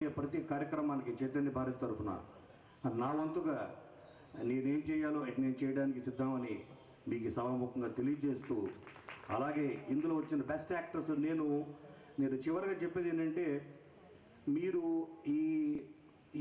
ప్రతి కార్యక్రమానికి చైతన్య భారత్ తరఫున నా వంతుగా నేనేం చేయాలో నేను చేయడానికి సిద్ధమని మీకు సభాముఖంగా తెలియజేస్తూ, అలాగే ఇందులో వచ్చిన బెస్ట్ యాక్టర్స్ నేను చివరిగా చెప్పేది ఏంటంటే, మీరు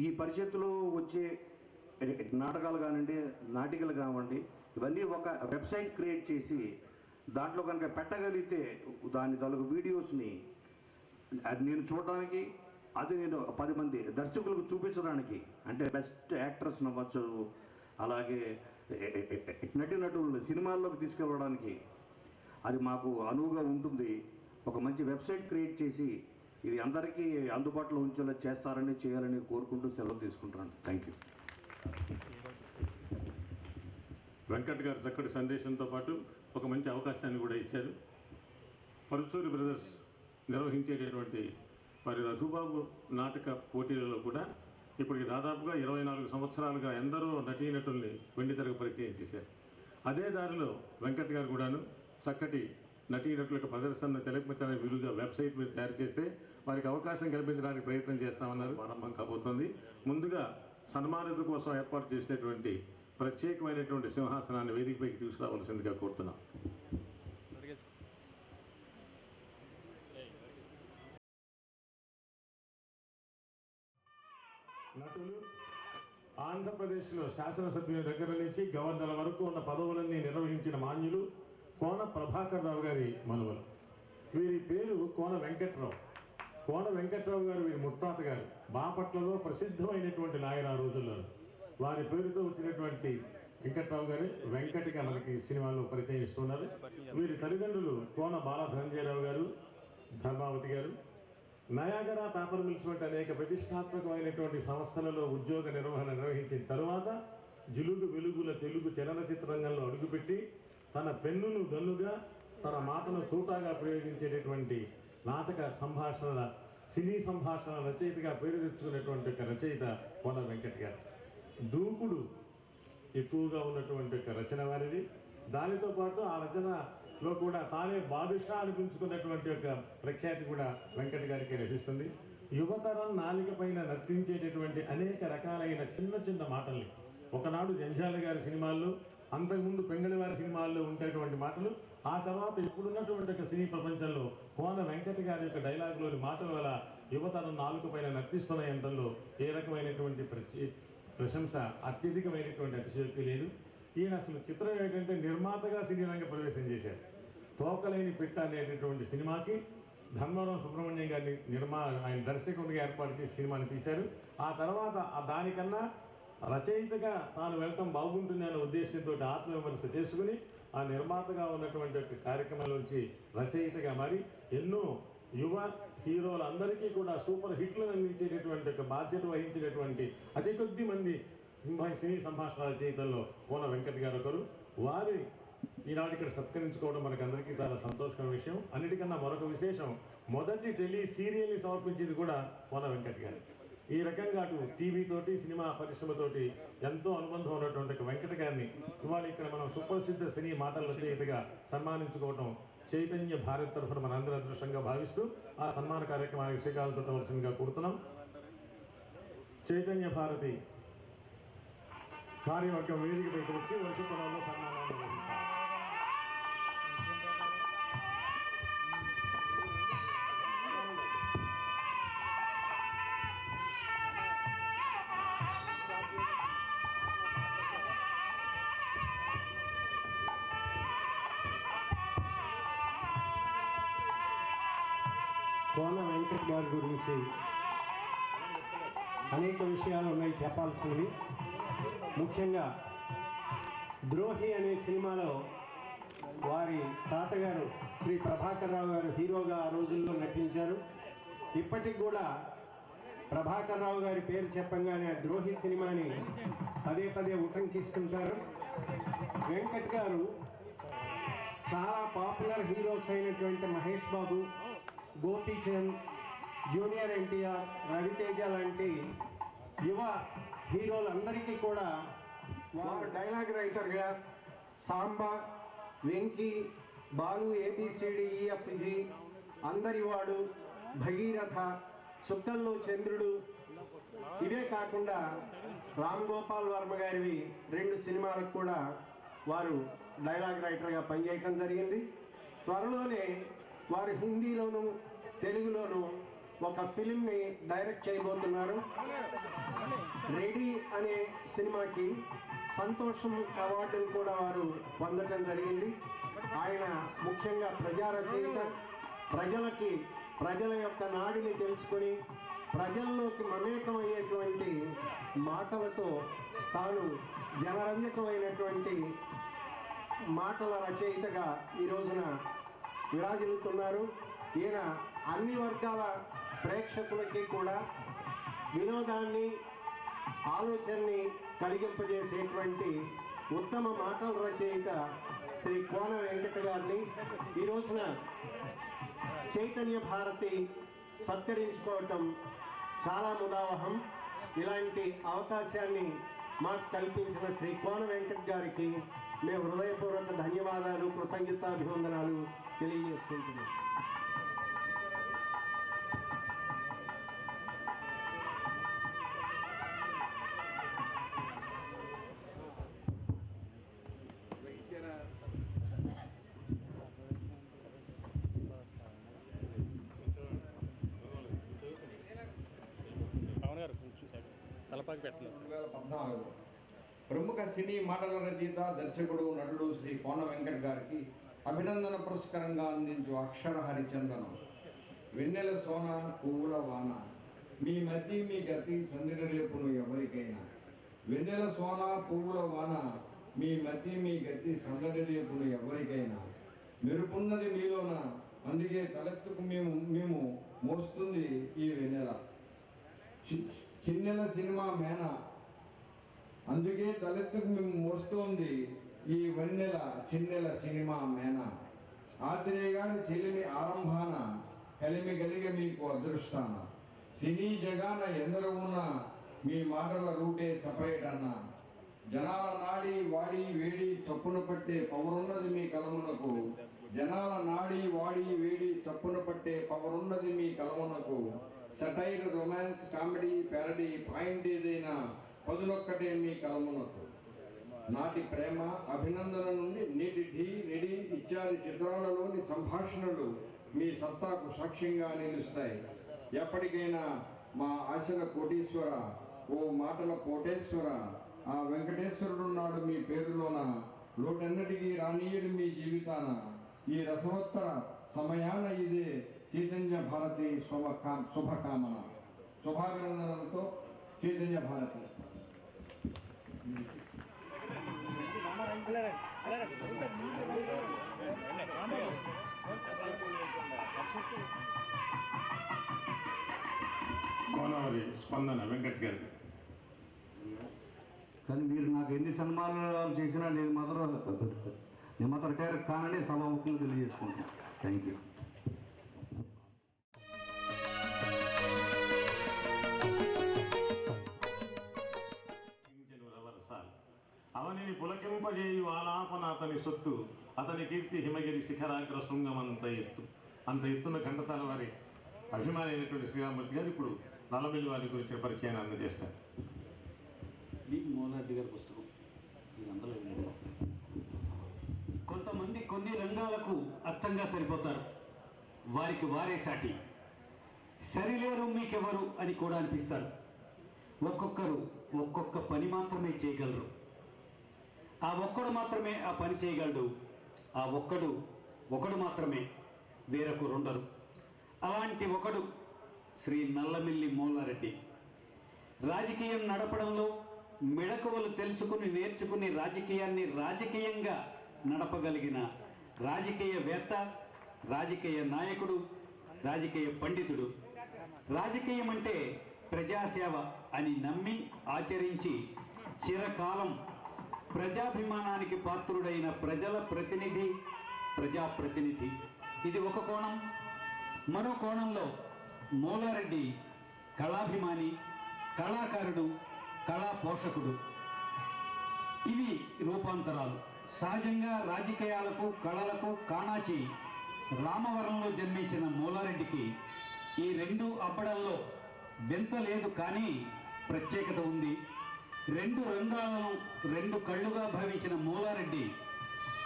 ఈ పరిషత్తులో వచ్చే నాటకాలు కానివ్వండి, నాటికలు కానివ్వండి, ఇవన్నీ ఒక వెబ్సైట్ క్రియేట్ చేసి దాంట్లో కనుక పెట్టగలిగితే దాని తాలూకు వీడియోస్ని అది నేను చూడడానికి, అది నేను 10 మంది దర్శకులకు చూపించడానికి, అంటే బెస్ట్ యాక్టర్స్ నవ్వచ్చు, అలాగే నటులు సినిమాల్లోకి తీసుకెళ్ళడానికి అది మాకు అనువుగా ఉంటుంది. ఒక మంచి వెబ్సైట్ క్రియేట్ చేసి ఇది అందరికీ అందుబాటులో ఉంచేలా చేయాలని కోరుకుంటూ సెలవు తీసుకుంటున్నాను. Thank you. వెంకట్ గారు చక్కటి సందేశంతో పాటు ఒక మంచి అవకాశాన్ని కూడా ఇచ్చారు. పరుచూరి బ్రదర్స్ నిర్వహించేటటువంటి మరి రఘుబాబు నాటక పోటీలలో కూడా ఇప్పటికి దాదాపుగా 24 సంవత్సరాలుగా ఎందరో నటీనటుల్ని వెండితెరకు పరిచయం చేశారు. అదే దారిలో వెంకట్ గారు కూడాను చక్కటి నటీనటులకు ప్రదర్శన తెలిపించడానికి వీలుగా వెబ్సైట్ మీరు తయారు చేస్తే వారికి అవకాశం కల్పించడానికి ప్రయత్నం చేస్తామన్నారు. ప్రారంభం కాబోతోంది. ముందుగా సన్మానిత కోసం ఏర్పాటు చేసినటువంటి ప్రత్యేకమైనటువంటి సింహాసనాన్ని వేదికపైకి తీసుకురావాల్సిందిగా కోరుతున్నాం. నటులు ఆంధ్రప్రదేశ్లో శాసనసభ్యుల దగ్గర నుంచి గవర్నర్ వరకు ఉన్న పదవులన్నీ నిర్వహించిన మాన్యులు కోన ప్రభాకర్ రావు గారి మనవలు. వీరి పేరు కోన వెంకట్రావు. కోన వెంకట్రావు గారు వీరి ముత్తాత గారు. బాపట్లలో ప్రసిద్ధమైనటువంటి నాయన రోజుల్లో వారి పేరుతో వచ్చినటువంటి వెంకట్రావు గారు వెంకటిగా మనకి సినిమాలో పరిచయం ఇస్తున్నారు. వీరి తల్లిదండ్రులు కోన బాలధనంజయరావు గారు, ధర్మావతి గారు. నయాగరా పేపర్ మిల్స్ వంటి అనేక ప్రతిష్టాత్మకమైనటువంటి సంస్థలలో ఉద్యోగ నిర్వహణ నిర్వహించిన తరువాత జిలుగు వెలుగుల తెలుగు చలనచిత్ర రంగంలో అడుగుపెట్టి తన పెన్నును గన్నుగా, తన మాటను తూటాగా ప్రయోగించేటటువంటి నాటక సంభాషణల, సినీ సంభాషణ రచయితగా పేరు తెచ్చుకున్నటువంటి ఒక రచయిత కోన వెంకట్ గారు. దూకుడు ఎక్కువగా ఉన్నటువంటి ఒక రచన వారిది. దానితో పాటు ఆ రచనలో కూడా తానే బాదుషా అనిపించుకున్నటువంటి ఒక ప్రఖ్యాతి కూడా వెంకట్ గారికి లభిస్తుంది. యువతరం నాలిక పైన నర్తించేటటువంటి అనేక రకాలైన చిన్న చిన్న మాటల్ని ఒకనాడు జంజాల గారి సినిమాల్లో, అంతకుముందు పెంగళి వారి సినిమాల్లో ఉండేటువంటి మాటలు ఆ తర్వాత ఇప్పుడున్నటువంటి ఒక సినీ ప్రపంచంలో కోన వెంకట్ గారి యొక్క డైలాగులోని మాటల వల్ల యువతరం నాలుక పైన నర్తిస్తున్న యంత్రంలో ఏ రకమైనటువంటి ప్రశంస, అత్యధికమైనటువంటి అతిశయోక్తి లేదు. ఈయన అసలు చిత్రం ఏంటంటే నిర్మాతగా సినీ రంగ ప్రవేశం చేశారు. తోకలేని పిట్ట అనేటటువంటి సినిమాకి ధర్మవరం సుబ్రహ్మణ్యం గారిని ఆయన దర్శకుడిగా ఏర్పాటు చేసి సినిమాని తీశారు. ఆ తర్వాత దానికన్నా రచయితగా తాను వెళ్ళటం బాగుంటుంది అనే ఉద్దేశంతో ఆత్మవిమర్శ చేసుకుని ఆ నిర్మాతగా ఉన్నటువంటి కార్యక్రమాల రచయితగా మారి ఎన్నో యువ హీరోలందరికీ కూడా సూపర్ హిట్లను అందించేటటువంటి ఒక బాధ్యత వహించినటువంటి అతి కొద్ది మంది సినీ సంభాషణ రచయితల్లో కోన వెంకట్ గారు ఒకరు. వారి ఈనాడు ఇక్కడ సత్కరించుకోవడం మనకందరికీ చాలా సంతోషకరమైన విషయం. అన్నిటికన్నా మరొక విశేషం, మొదటి టెలి సీరియల్ని సమర్పించింది కూడా కోన వెంకట్ గారు. ఈ రకంగా అటు టీవీతోటి, సినిమా పరిశ్రమతోటి ఎంతో అనుబంధం ఉన్నటువంటి వెంకట గారిని ఇవాళ ఇక్కడ మనం సుప్రసిద్ధ సినీ మాటల రచయితగా సన్మానించుకోవడం చైతన్య భారత్ తరఫున మనందరూ అదృష్టంగా భావిస్తూ ఆ సన్మాన కార్యక్రమానికి శ్రీకారం చుట్టవలసిందిగా కోరుతున్నాం. చైతన్య భారతి కార్యవర్గం వేదికపైకి వచ్చి వర్షపడంలో సన్మానాన్ని నిర్వహించారు. కోన వెంకట్ గారి గురించి అనేక విషయాలు ఉన్నాయి చెప్పాల్సినవి. ముఖ్యంగా ద్రోహి అనే సినిమాలో వారి తాతగారు శ్రీ ప్రభాకర్ రావు గారు హీరోగా ఆ రోజుల్లో నటించారు. ఇప్పటికి కూడా ప్రభాకర్ రావు గారి పేరు చెప్పంగానే ద్రోహి సినిమాని పదే పదే ఉటంకిస్తుంటారు. వెంకట్ గారు చాలా పాపులర్ హీరోస్ అయినటువంటి మహేష్ బాబు, గోపీచంద్, జూనియర్ ఎన్టీఆర్, రవితేజ లాంటి యువ హీరోలందరికీ కూడా వారు డైలాగ్ రైటర్గా సాంబా, వెంకీ, బాలు, ABCD, EFG, అందరివాడు, భగీరథ, చుక్కల్లో చంద్రుడు, ఇవే కాకుండా రామ్ గోపాల్ వర్మ గారివి 2 సినిమాలకు కూడా వారు డైలాగ్ రైటర్గా పనిచేయటం జరిగింది. త్వరలోనే వారు హిందీలోను తెలుగులోను ఒక ఫిలింని డైరెక్ట్ చేయబోతున్నారు. రెడీ అనే సినిమాకి సంతోషం అవార్డును కూడా వారు పొందటం జరిగింది. ఆయన ముఖ్యంగా ప్రజా రచయిత, ప్రజల యొక్క నాడిని తెలుసుకొని ప్రజల్లోకి మమేకమయ్యేటువంటి మాటలతో తాను జనరంజకమైనటువంటి మాటల రచయితగా ఈ రోజున విరాజిల్లుతున్నారు. ఈయన అన్ని వర్గాల ప్రేక్షకులకి కూడా వినోదాన్ని, ఆలోచనని కలిగింపజేసేటువంటి ఉత్తమ మాటల రచయిత శ్రీ కోన వెంకట గారిని ఈ రోజున చైతన్య భారతి సత్కరించుకోవటం చాలా ముదావహం. ఇలాంటి అవకాశాన్ని మాకు కల్పించిన శ్రీ కోన వెంకట్ గారికి మేము హృదయపూర్వక ధన్యవాదాలు, కృతజ్ఞతాభివందనాలు తెలియజేసుకుంటున్నాం. తలపాకి పెట్టండి. 2014 ప్రముఖ సినీ మాటల రచయిత, దర్శకుడు, నటుడు శ్రీ కోన వెంకట్ గారికి అభినందన పురస్కారంగా అందించు అక్షర హరిచందనం. వెన్నెల సోన పువ్వుల వాన, మీ మతి మీ గతి సందిన రేపును ఎవరికైనా. వెన్నెల సోన పువ్వుల వాన, మీ మతి మీ గతి సందడి రేపును ఎవరికైనా. మెరుపున్నది మీలోన, అందుకే తలెత్తుకు మేము మోస్తుంది ఈ వెన్నెల. చిన్నెల సినిమా మేన, అందుకే తలెత్తుకు మేము మోస్తోంది ఈ వన్నెల చిన్నెల సినిమా మేన. ఆత్రేయ గారి చెలిమి ఆరంభాన, కలిమి కలిగి మీకు అదృష్టాన. సినీ జగాన ఎందరో ఉన్న మీ మాటల రూటే సపరేట్ అన్న. జనాల నాడి వాడి వేడి చప్పున పట్టే పవరున్నది మీ కలమునకు. జనాల నాడి వాడి వేడి చప్పున పట్టే పవరున్నది మీ కలమునకు. Satire, romance, comedy, parody point ఏదైనా పదునొక్కటే మీ కలమునకు. నాటి ప్రేమ, అభినందన నుండి నీటి ఢీ, రెడీ ఇత్యాది చిత్రాలలోని సంభాషణలు మీ సత్తాకు సాక్ష్యంగా నిలుస్తాయి. ఎప్పటికైనా మా ఆశల కోటీశ్వర, ఓ మాటల కోటేశ్వర, ఆ వెంకటేశ్వరుడున్నాడు మీ పేరులోన. లోటెన్నటికీ రానీయుడు మీ జీవితాన. ఈ రసవత్తర సమయాన ఇదే చైతన్య భారతి శుభకామన. శుభాభినందనలతో చైతన్య భారతి. కోనవరి స్పందన వెంకట్ గారి. కానీ మీరు నాకు ఎన్ని సన్మానాలు చేసినా నేను మాత్రం రిటైర్ కానని సభాముఖంగా తెలియజేసుకుంటాను. Thank you. అవనిని పులకింపజేయు ఆలాపన అతని సొత్తు, అతని కీర్తి హిమగిరి శిఖరాగ్ర శృంగం అంత ఎత్తున ఘంటసాల వారి అభిమాని అయినటువంటి శ్రీరామూర్తి గారు ఇప్పుడు నల్లబెల్లి వారి గురించి పరిచయాన్ని అందజేస్తారు. మోనారెడ్డి గారి పుస్తకం కొంతమంది కొన్ని రంగాలకు అచ్చంగా సరిపోతారు, వారికి వారే సాటి. సరిలేరు మీకెవరు అని కూడా అనిపిస్తారు. ఒక్కొక్కరు ఒక్కొక్క పని మాత్రమే చేయగలరు. ఆ ఒక్కడు మాత్రమే ఆ పని చేయగలడు. ఆ ఒకడు మాత్రమే వేరొకరుండరు. అలాంటి ఒకడు శ్రీ నల్లమిల్లి మోలారెడ్డి. రాజకీయం నడపడంలో మెళకువలు తెలుసుకుని నేర్చుకుని రాజకీయాన్ని రాజకీయంగా నడపగలిగిన రాజకీయవేత్త, రాజకీయ నాయకుడు, రాజకీయ పండితుడు. రాజకీయం అంటే ప్రజాసేవ అని నమ్మి ఆచరించి చిరకాలం ప్రజాభిమానానికి పాత్రుడైన ప్రజల ప్రతినిధి, ప్రజాప్రతినిధి. ఇది ఒక కోణం. మరో కోణంలో మోలారెడ్డి కళాభిమాని, కళాకారుడు, కళా పోషకుడు. ఇవి రూపాంతరాలు. సహజంగా రాజకీయాలకు, కళలకు కాణాచి రామవరంలో జన్మించిన మోలారెడ్డికి ఈ రెండు అబ్బడంలో వింత లేదు, కానీ ప్రత్యేకత ఉంది. రెండు రంగాలను రెండు కళ్ళుగా భావించిన మూలారెడ్డి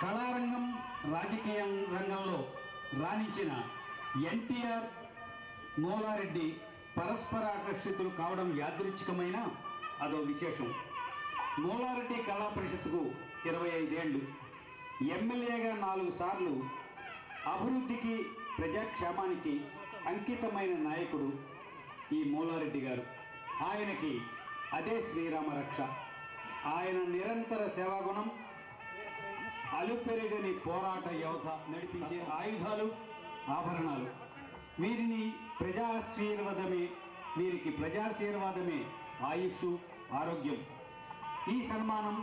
కళారంగం, రాజకీయ రంగంలో రాణించిన ఎన్టీఆర్, మూలారెడ్డి పరస్పర ఆకర్షితులు కావడం యాదృచ్ఛికమైన అదో విశేషం. మూలారెడ్డి కళా పరిషత్తుకు 25 ఏళ్ళు, ఎమ్మెల్యేగా 4 సార్లు, అభివృద్ధికి ప్రజాక్షేమానికి అంకితమైన నాయకుడు ఈ మూలారెడ్డి గారు. ఆయనకి అదే శ్రీరామ రక్ష. ఆయన నిరంతర సేవాగుణం, అలుపెరగని పోరాట యోధ, నడిపించే ఆయుధాలు, ఆభరణాలు. వీరికి ప్రజాశీర్వాదమే ఆయుష్, ఆరోగ్యం. ఈ సన్మానం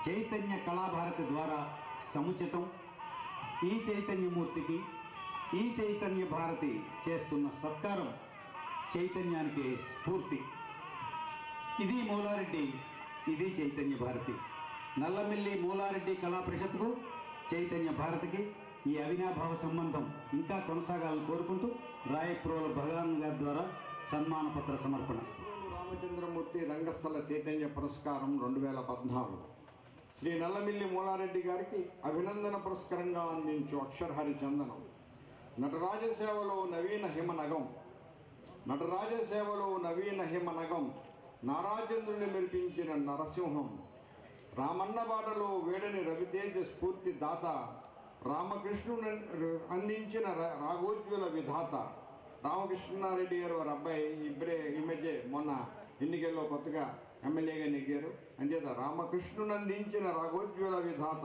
చైతన్య కళాభారతి ద్వారా సముచితం. ఈ చైతన్యమూర్తికి ఈ చైతన్య భారతి చేస్తున్న సత్కారం చైతన్యానికి స్ఫూర్తి. ఇది మూలారెడ్డి, ఇది చైతన్య భారతి. నల్లమిల్లి మూలారెడ్డి కళా పరిషత్కు, చైతన్య భారతికి ఈ అవినాభావ సంబంధం ఇంకా కొనసాగాలని కోరుకుంటూ రాయప్రోల భగవాన్ గారి ద్వారా సన్మాన పత్ర సమర్పణ. రామచంద్రమూర్తి రంగస్థల చైతన్య పురస్కారం 2014 శ్రీ నల్లమిల్లి మూలారెడ్డి గారికి అభినందన పురస్కారంగా అందించు అక్షరహరి చందనం. నటరాజసేవలో నవీన హిమనగం. నటరాజసేవలో నవీన హిమనగం, నారాజేంద్రుని మెరిపించిన నరసింహం. రామన్న బాటలో వేడని రవితేజ స్ఫూర్తి దాత, రామకృష్ణుని అందించిన రాఘోజ్వల విధాత. రామకృష్ణారెడ్డి గారు వారి అబ్బాయి ఈ మధ్య మొన్న ఎన్నికల్లో కొత్తగా ఎమ్మెల్యేగా నెగ్గారు. అంచేత రామకృష్ణుని అందించిన రాఘోజ్వల విధాత,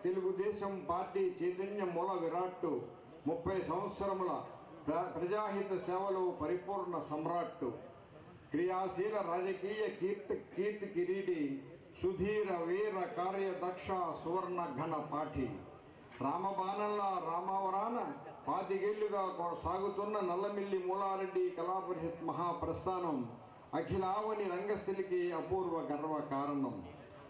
తెలుగుదేశం పార్టీ చైతన్య మూల విరాట్టు, 30 సంవత్సరముల ప్రజాహిత సేవలో పరిపూర్ణ సమ్రాట్టు, క్రియాశీల రాజకీయ కీర్తి కిరీటి, సుధీర వీర కార్యదక్ష సువర్ణ ఘన పాఠి. రామబాణంలా రామవరాన 25 ఏళ్లుగా సాగుతున్న నల్లమిల్లి మూలారెడ్డి కళాపరిషత్ మహాప్రస్థానం అఖిలావని రంగస్థలికి అపూర్వ గర్వ కారణం.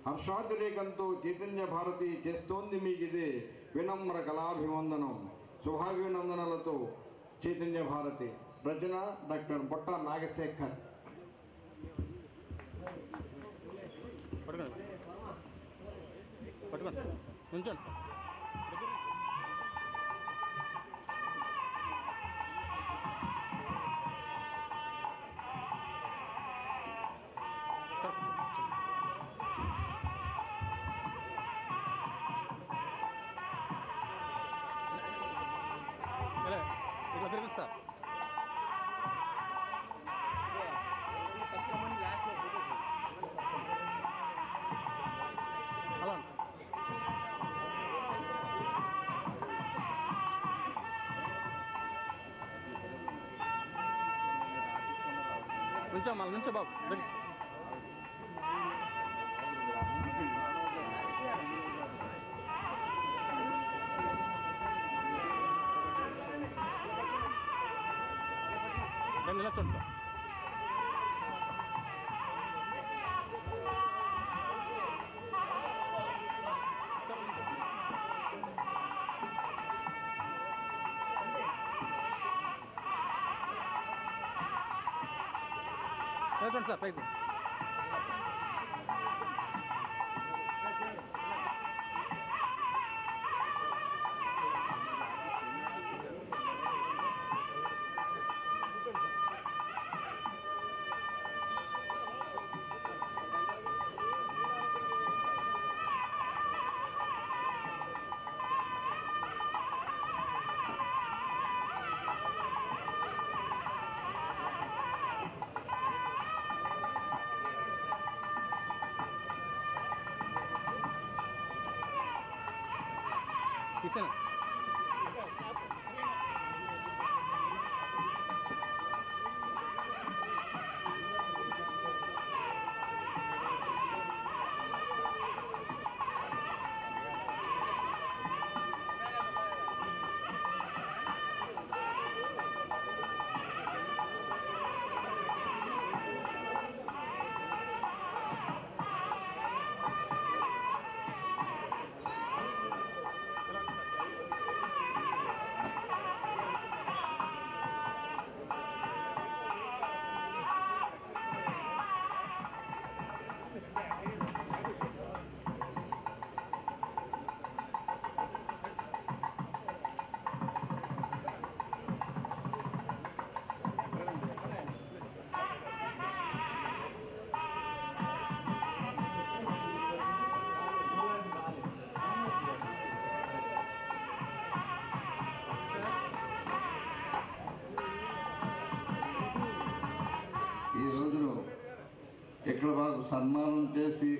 హర్షాతిరేకంతో చైతన్య భారతి చేస్తోంది మీకిదే వినమ్ర కళాభివందనం. శుభాభినందనలతో చైతన్య భారతి. రచన డాక్టర్ బొట్ట నాగశేఖర్. పట్టుకోండి సార్, ఉంచండి సార్. ఇట్లా తిరగండి సార్. అలా నుంచో మళ్ళీ నుంచో బాబు. రండి, ఇలా చూడండి సార్. చూడండి సార్ పైకి. తీసాను. ఇక్కడ మాకు సన్మానం చేసి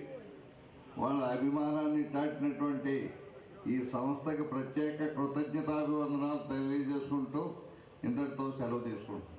వాళ్ళ అభిమానాన్ని చాటినటువంటి ఈ సంస్థకి ప్రత్యేక కృతజ్ఞతాభివందనాలు తెలియజేసుకుంటూ ఇంతటితో సెలవు తీసుకుంటాం.